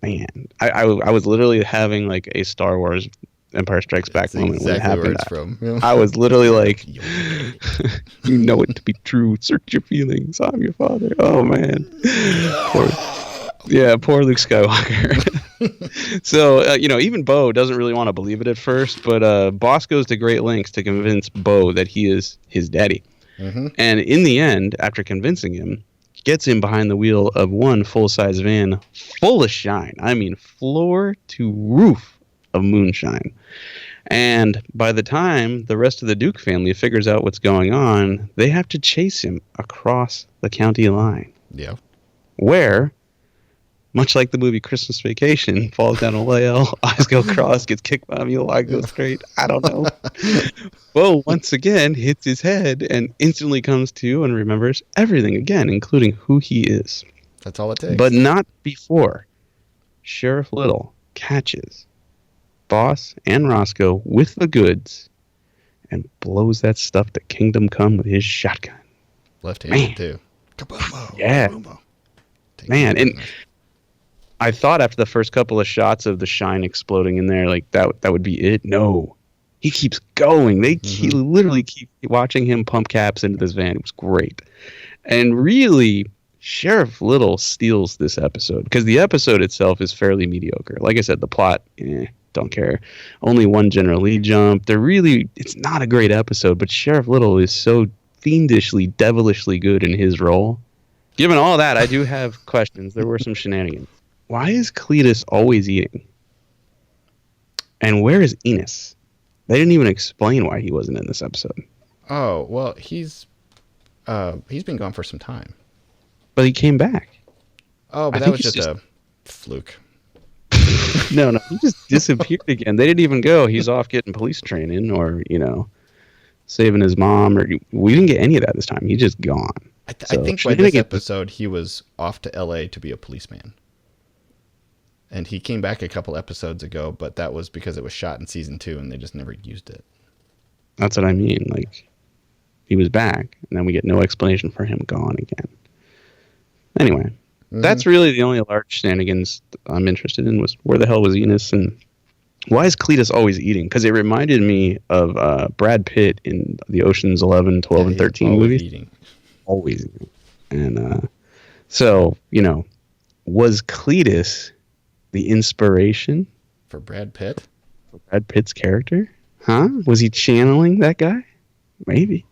Man, I was literally having like a Star Wars Empire Strikes Back moment when it happened. I was literally like, you know it to be true. Search your feelings. I'm your father. Oh, man. Poor Luke Skywalker. So, even Bo doesn't really want to believe it at first, but Boss goes to great lengths to convince Bo that he is his daddy. Mm-hmm. And in the end, after convincing him, gets him behind the wheel of one full-size van full of shine. I mean, floor to roof of moonshine. And by the time the rest of the Duke family figures out what's going on, they have to chase him across the county line. Yeah. Where, much like the movie Christmas Vacation, falls down a layout, eyes go cross, gets kicked by a mule, eye goes straight. I don't know. Bo once again hits his head and instantly comes to and remembers everything again, including who he is. That's all it takes. But not before Sheriff Little catches Boss and Roscoe with the goods and blows that stuff to Kingdom Come with his shotgun. Left-handed, too. Kaboom! Yeah. Man, and I thought after the first couple of shots of the shine exploding in there, like that would be it. No. He keeps going. He literally keep watching him pump caps into this van. It was great. And really, Sheriff Little steals this episode because the episode itself is fairly mediocre. Like I said, the plot, don't care. Only one General Lee jump. It's not a great episode, but Sheriff Little is so fiendishly, devilishly good in his role. Given all that, I do have questions. There were some shenanigans. Why is Cletus always eating? And where is Enos? They didn't even explain why he wasn't in this episode. Oh, well, he's been gone for some time. But he came back. Oh, but that was just a fluke. No, he just disappeared again. They didn't even go, he's off getting police training or, saving his mom. We didn't get any of that this time. He's just gone. I think by this episode, he was off to L.A. to be a policeman. And he came back a couple episodes ago, but that was because it was shot in season 2 and they just never used it. That's what I mean. Like, he was back, and then we get no explanation for him gone again. Anyway, that's really the only large shenanigans I'm interested in was where the hell was Enos and why is Cletus always eating? Because it reminded me of Brad Pitt in the Ocean's 11, 12, and 13 movies. Always eating. And so, was Cletus the inspiration for Brad Pitt? For Brad Pitt's character? Huh? Was he channeling that guy? Maybe.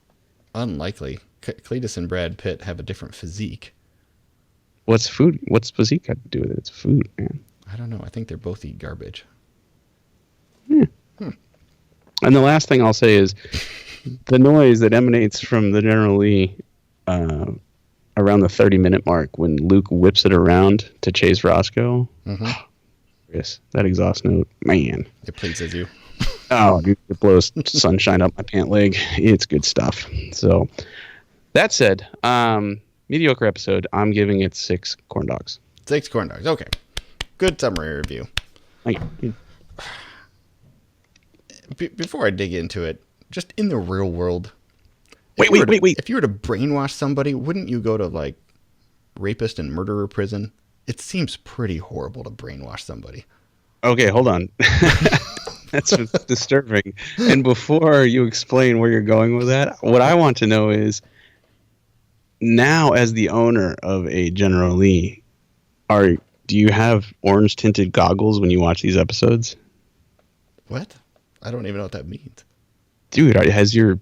Unlikely. Cletus and Brad Pitt have a different physique. What's physique got to do with it? It's food, man. I don't know. I think they're both eat garbage. Yeah. And the last thing I'll say is the noise that emanates from the General Lee around the 30-minute mark when Luke whips it around to chase Roscoe. Mm-hmm. Yes, that exhaust note, man. It pleases you. Oh, dude, it blows sunshine up my pant leg. It's good stuff. So, that said, mediocre episode. I'm giving it 6 corn dogs. 6 corn dogs. Okay. Good summary review. Thank you. Before I dig into it, just in the real world. Wait. If you were to brainwash somebody, wouldn't you go to like rapist and murderer prison? It seems pretty horrible to brainwash somebody. Okay, hold on. That's disturbing. And before you explain where you're going with that, what I want to know is, now as the owner of a General Lee, do you have orange tinted goggles when you watch these episodes? What? I don't even know what that means. Dude, has your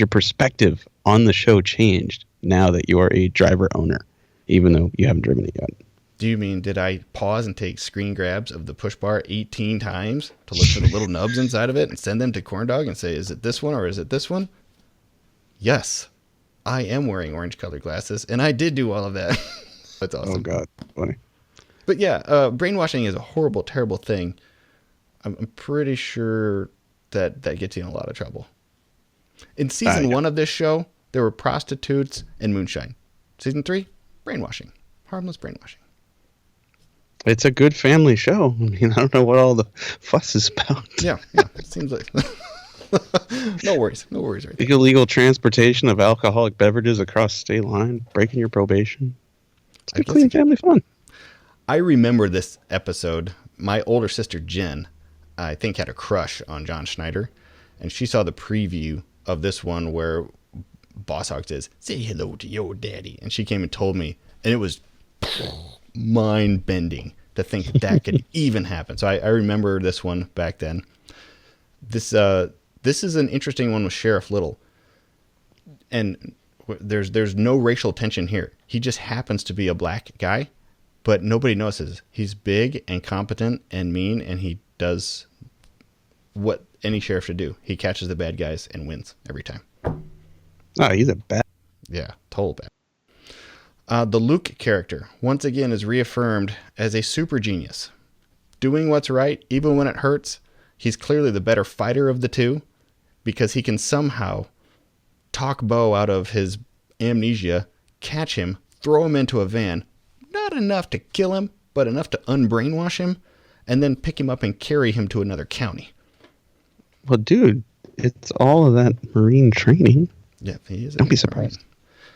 perspective on the show changed now that you are a driver owner, even though you haven't driven it yet? Do you mean, did I pause and take screen grabs of the push bar 18 times to look for the little nubs inside of it and send them to Corndog and say, is it this one or is it this one? Yes, I am wearing orange colored glasses, and I did do all of that. That's awesome. Oh, God. Funny. But yeah, brainwashing is a horrible, terrible thing. I'm pretty sure that gets you in a lot of trouble. In season 1 of this show, there were prostitutes and moonshine. Season 3, brainwashing. Harmless brainwashing. It's a good family show. I mean, I don't know what all the fuss is about. Yeah. It seems like... No worries right there. Illegal transportation of alcoholic beverages across state line, breaking your probation. It's good, clean family fun. I remember this episode. My older sister, Jen, I think had a crush on John Schneider, and she saw the preview of this one where Boss Hogg says, say hello to your daddy. And she came and told me, and it was mind-bending to think that could even happen. So I remember this one back then. This is an interesting one with Sheriff Little. And there's no racial tension here. He just happens to be a black guy, but nobody notices. He's big and competent and mean, and he does what any sheriff should do. He catches the bad guys and wins every time. Oh, he's a bad... Yeah, total bad. The Luke character, once again, is reaffirmed as a super genius. Doing what's right, even when it hurts. He's clearly the better fighter of the two, because he can somehow talk Bo out of his amnesia, catch him, throw him into a van, not enough to kill him, but enough to unbrainwash him, and then pick him up and carry him to another county. Well, dude, it's all of that Marine training. Yeah, he is. Don't be surprised.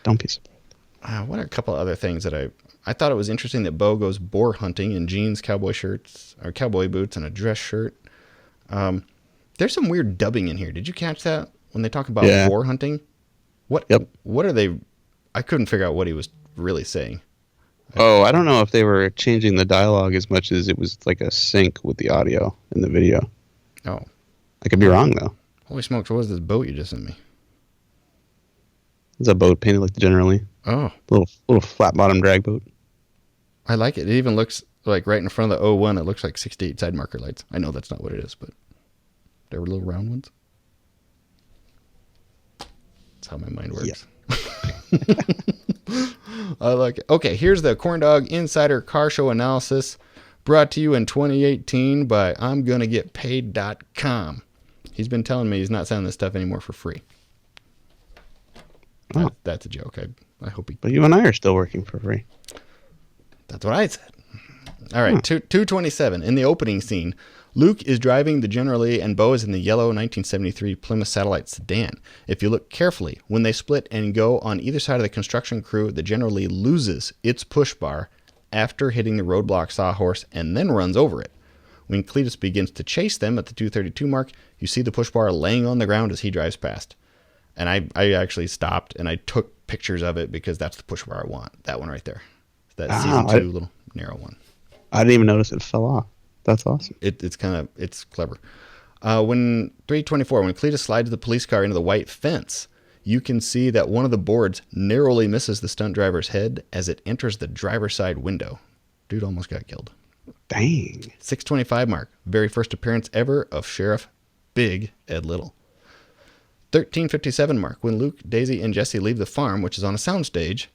Don't be surprised. What are a couple of other things that I thought it was interesting that Bo goes boar hunting in jeans, cowboy shirts, or cowboy boots, and a dress shirt. There's some weird dubbing in here. Did you catch that when they talk about boar hunting? What are they? I couldn't figure out what he was really saying. Oh, I don't know if they were changing the dialogue as much as it was like a sync with the audio in the video. Oh. I could be wrong, though. Holy smokes, what was this boat you just sent me? It's a boat painted like the General Lee. Oh. Little flat-bottom drag boat. I like it. It even looks like right in front of the 01, it looks like 68 side marker lights. I know that's not what it is, but they were little round ones. That's how my mind works. Yeah. I like it. Okay, here's the Corndog Insider Car Show Analysis, brought to you in 2018 by I'mGonnaGetPaid.com. He's been telling me he's not selling this stuff anymore for free. Oh. That's a joke. I hope he... But you and I are still working for free. That's what I said. All right, 227. In the opening scene, Luke is driving the General Lee and Bo is in the yellow 1973 Plymouth Satellite sedan. If you look carefully, when they split and go on either side of the construction crew, the General Lee loses its push bar after hitting the roadblock sawhorse and then runs over it. When Cletus begins to chase them at the 232 mark, you see the push bar laying on the ground as he drives past. And I actually stopped and I took pictures of it because that's the push bar I want. That one right there. That season 2 little narrow one. I didn't even notice it fell off. That's awesome. It's clever. When 324, when Cletus slides the police car into the white fence, you can see that one of the boards narrowly misses the stunt driver's head as it enters the driver's side window. Dude almost got killed. Dang. 625 mark. Very first appearance ever of Sheriff Big Ed Little. 1357 mark. When Luke, Daisy, and Jesse leave the farm, which is on a soundstage,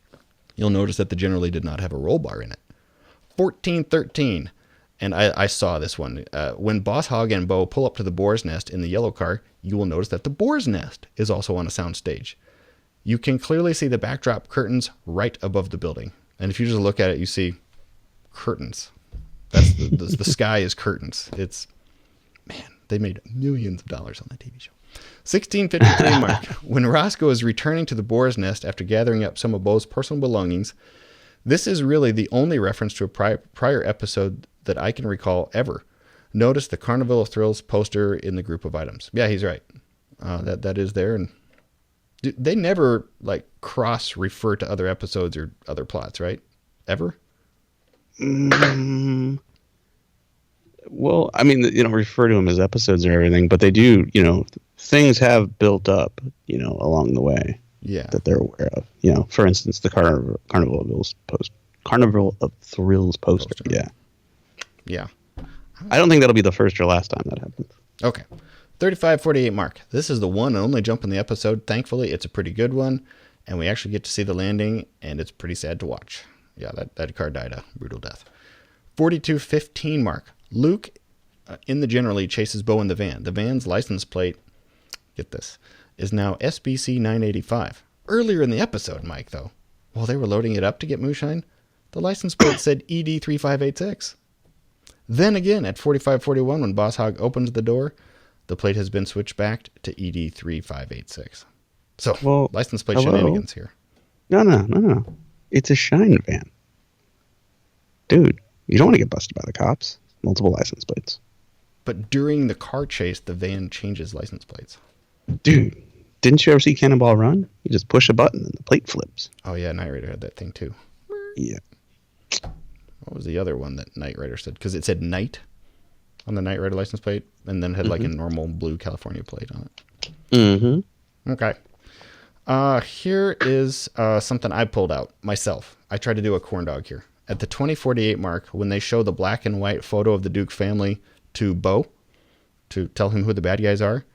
you'll notice that the Generally did not have a roll bar in it. 1413. And I saw this one. When Boss Hogg and Bo pull up to the boar's nest in the yellow car, you will notice that the boar's nest is also on a sound stage. You can clearly see the backdrop curtains right above the building. And if you just look at it, you see curtains. That's the sky is curtains. They made millions of dollars on that TV show. 1653 mark. When Roscoe is returning to the boar's nest after gathering up some of Bo's personal belongings, this is really the only reference to a prior episode that I can recall ever. Notice the Carnival of Thrills poster in the group of items. Yeah, he's right. That is there, and they never cross refer to other episodes or other plots, right? Ever? Well, I mean, refer to them as episodes or everything, but they do. Things have built up, along the way. Yeah. That they're aware of. For instance, the Carnival of Thrills poster. Yeah. Yeah. I don't think that'll be the first or last time that happens. Okay. 3548 mark. This is the one and only jump in the episode. Thankfully, it's a pretty good one, and we actually get to see the landing, and it's pretty sad to watch. Yeah, that car died a brutal death. 4215 mark. Luke, in the Generally, chases Bo in the van. The van's license plate, get this, is now SBC 985. Earlier in the episode, Mike, though, while they were loading it up to get moonshine, the license plate said ED 3586. Then again, at 4541, when Boss Hogg opens the door, the plate has been switched back to ED 3586. So, license plate shenanigans here. No. It's a shine van. Dude, you don't want to get busted by the cops. Multiple license plates. But during the car chase, the van changes license plates. Dude, didn't you ever see Cannonball Run? You just push a button and the plate flips. Oh, yeah, Knight Rider had that thing, too. Yeah. What was the other one that Knight Rider said? Because it said Knight on the Knight Rider license plate, and then had a normal blue California plate on it. Mm-hmm. Okay. Here is something I pulled out myself. I tried to do a Corndog here. At the 2048 mark, when they show the black and white photo of the Duke family to Bo, to tell him who the bad guys are,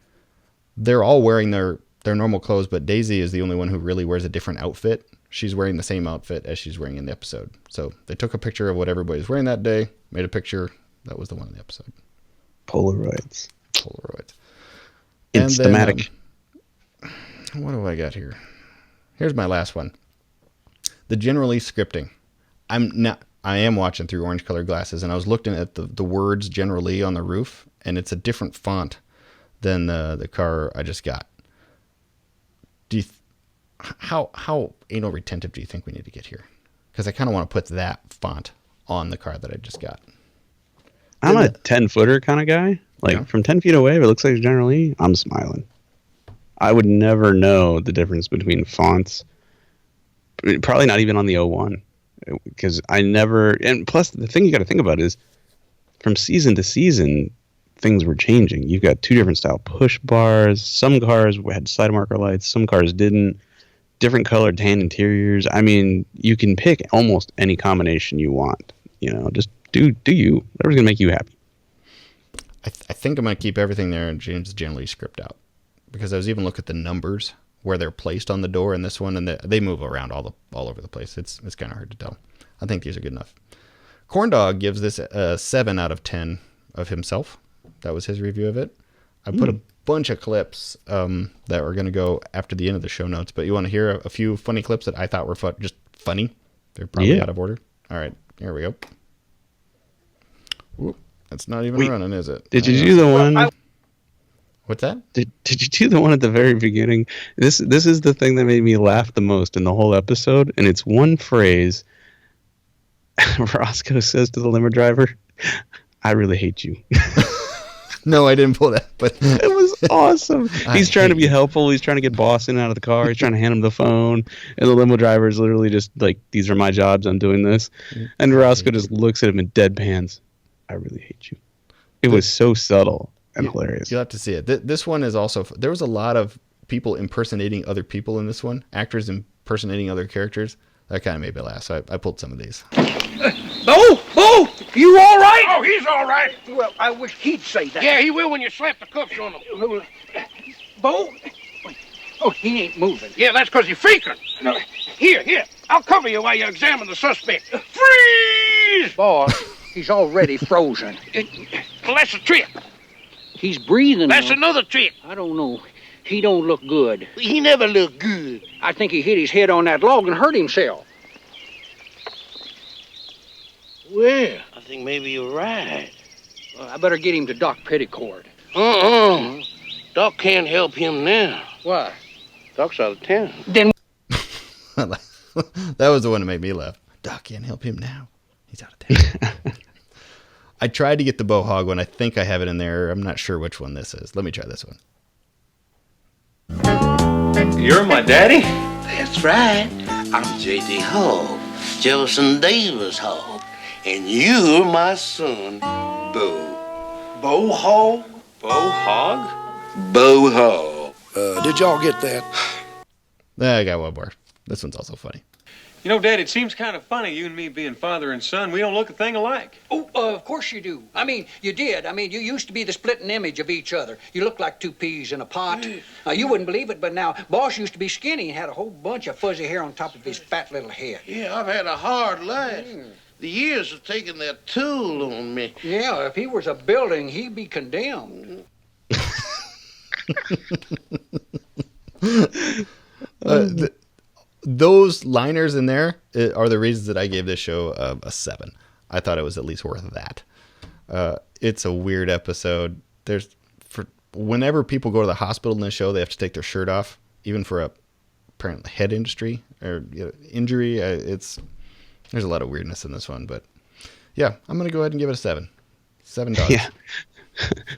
they're all wearing their normal clothes, but Daisy is the only one who really wears a different outfit. She's wearing the same outfit as she's wearing in the episode. So they took a picture of what everybody's wearing that day, made a picture. That was the one in the episode. Polaroids. Instamatic. And then, what do I got here? Here's my last one. The Generally scripting. I am watching through orange-colored glasses, and I was looking at the words Generally on the roof, and it's a different font than the car I just got. How anal retentive do you think we need to get here? Because I kind of want to put that font on the car that I just got. I'm a 10-footer kind of guy. From 10 feet away, if it looks like Generally, I'm smiling. I would never know the difference between fonts. Probably not even on the 01. Because I never... And plus, the thing you got to think about is, from season to season, things were changing. You've got two different style push bars. Some cars had side marker lights. Some cars didn't. Different colored tan interiors. I mean, you can pick almost any combination you want. Just do you. Whatever's going to make you happy. I think I'm going to keep everything there and James Generally script out. Because I was even looking at the numbers where they're placed on the door in this one, and they move around all over the place. It's kind of hard to tell. I think these are good enough. Corndog gives this a 7 out of 10 of himself. That was his review of it. I put a bunch of clips that are going to go after the end of the show notes, but you want to hear a few funny clips that I thought were just funny? They're probably out of order. All right, here we go. Whoop, that's not even running, is it? Did you do the one... What's that? Did you do the one at the very beginning? This is the thing that made me laugh the most in the whole episode, and it's one phrase. Roscoe says to the limo driver, "I really hate you." No, I didn't pull that, but it was awesome. He's trying to be helpful. He's trying to get Boston out of the car. He's trying to hand him the phone, and the limo driver is literally just like, "These are my jobs. I'm doing this." And Roscoe just looks at him in deadpans. "I really hate you." It was so subtle and hilarious. You'll have to see it. This one is also... There was a lot of people impersonating other people in this one. Actors impersonating other characters. That kind of made me laugh, so I pulled some of these. Bo, you all right? Oh, he's all right. Well, I wish he'd say that. Yeah, he will when you slap the cuffs on him. Bo, Oh, he ain't moving. Yeah, that's because you're faking. No, here. I'll cover you while you examine the suspect. Freeze! Boss, he's already frozen. Well, that's a trick. He's breathing. That's another trick. I don't know. He don't look good. He never looked good. I think he hit his head on that log and hurt himself. Well, I think maybe you're right. Well, I better get him to Doc Petticord. Doc can't help him now. Why? Doc's out of town. Then that was the one that made me laugh. Doc can't help him now. He's out of town. I tried to get the Hogg one. I think I have it in there. I'm not sure which one this is. Let me try this one. You're my daddy? That's right. I'm J.D. Hogg, Jefferson Davis Hogg, and you're my son, Bo. Bo Hogg? Bo Hogg? Bo Hogg. Did y'all get that? I got one more. This one's also funny. You know, Dad, it seems kind of funny, you and me being father and son. We don't look a thing alike. Oh, of course you do. I mean, you did. I mean, you used to be the splitting image of each other. You look like two peas in a pot. You wouldn't believe it, but now, Boss used to be skinny and had a whole bunch of fuzzy hair on top of his fat little head. Yeah, I've had a hard life. The years have taken their toll on me. Yeah, if he was a building, he'd be condemned. Those liners in there are the reasons that I gave this show a 7. I thought it was at least worth that. It's a weird episode. Whenever people go to the hospital in this show, they have to take their shirt off, even for a apparently head injury or injury. There's a lot of weirdness in this one, but yeah, I'm gonna go ahead and give it a 7. $7. Yeah.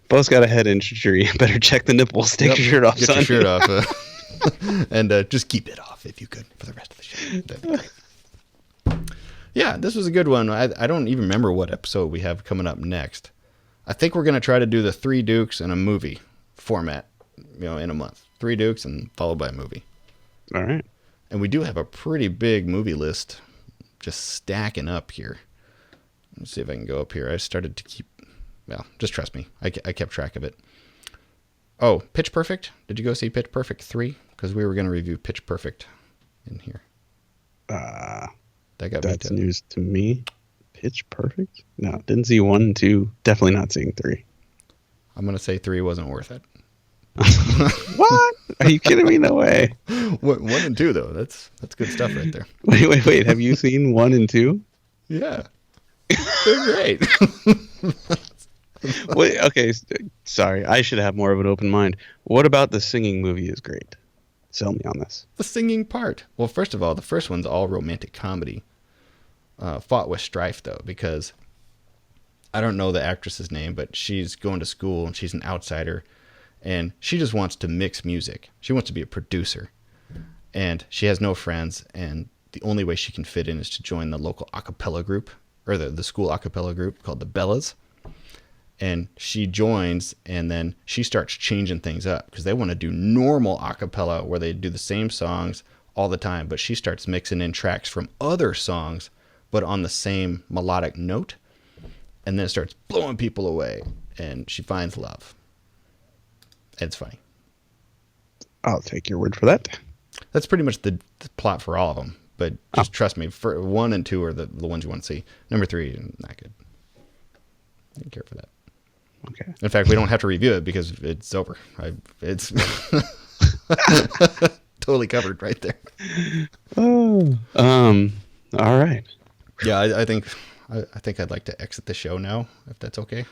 Bo's got a head injury. Better check the nipples. Take your shirt off, Get son. your shirt off. And just keep it off if you could for the rest of the show. That'd be great. Yeah, this was a good one. I don't even remember what episode we have coming up next. I think we're going to try to do the 3 Dukes and a movie format, in a month. 3 Dukes and followed by a movie. All right. And we do have a pretty big movie list just stacking up here. Let's see if I can go up here. I started to keep, just trust me. I kept track of it. Oh, Pitch Perfect. Did you go see Pitch Perfect 3? Because we were going to review Pitch Perfect in here. That's news to me. Pitch Perfect? No, didn't see 1 and 2. Definitely not seeing 3. I'm going to say 3 wasn't worth it. What? Are you kidding me? No way. 1 and 2, though. That's good stuff right there. Wait. Have you seen 1 and 2? Yeah. They're great. Wait, okay, sorry. I should have more of an open mind. What about the singing movie is great? Sell me on this. The singing part. Well, first of all, the first one's all romantic comedy. Fought with strife, though, because I don't know the actress's name, but she's going to school and she's an outsider. And she just wants to mix music. She wants to be a producer. And she has no friends. And the only way she can fit in is to join the local a cappella group, or the school a cappella group called the Bellas. And she joins, and then she starts changing things up because they want to do normal a cappella where they do the same songs all the time. But she starts mixing in tracks from other songs, but on the same melodic note. And then it starts blowing people away, and she finds love. And it's funny. I'll take your word for that. That's pretty much the plot for all of them. But just trust me, for 1 and 2 are the ones you want to see. Number 3, not good. Didn't care for that. Okay. In fact, we don't have to review it because it's over. It's totally covered right there. Oh, all right. Yeah, I think I'd like to exit the show now, if that's okay.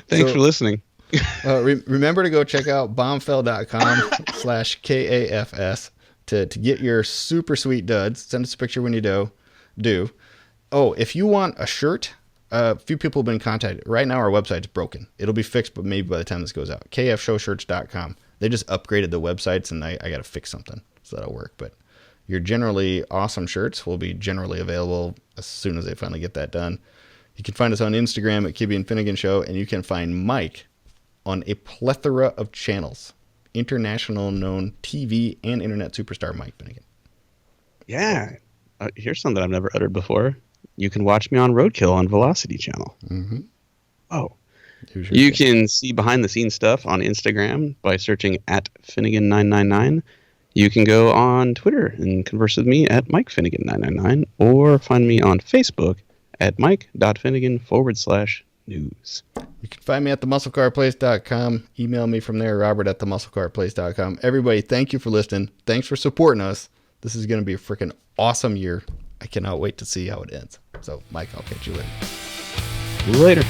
Thanks for listening. Remember to go check out bombfell.com/KAFS to get your super sweet duds. Send us a picture when you do. Oh, if you want a shirt, a few people have been contacted. Right now, our website's broken. It'll be fixed, but maybe by the time this goes out. KFShowshirts.com. They just upgraded the websites, and I got to fix something, so that'll work. But your generally awesome shirts will be generally available as soon as they finally get that done. You can find us on Instagram at Kibbe and Finnegan Show, and you can find Mike on a plethora of channels. International known TV and internet superstar Mike Finnegan. Yeah. Here's something I've never uttered before. You can watch me on Roadkill on Velocity Channel. Mm-hmm. Oh, You can see behind the scenes stuff on Instagram by searching at Finnegan999. You can go on Twitter and converse with me at MikeFinnegan999 or find me on Facebook at Mike.Finnegan/news. You can find me at themusclecarplace.com. Email me from there, Robert at themusclecarplace.com. Everybody, thank you for listening. Thanks for supporting us. This is going to be a freaking awesome year. I cannot wait to see how it ends. So, Mike, I'll catch you later. See you later.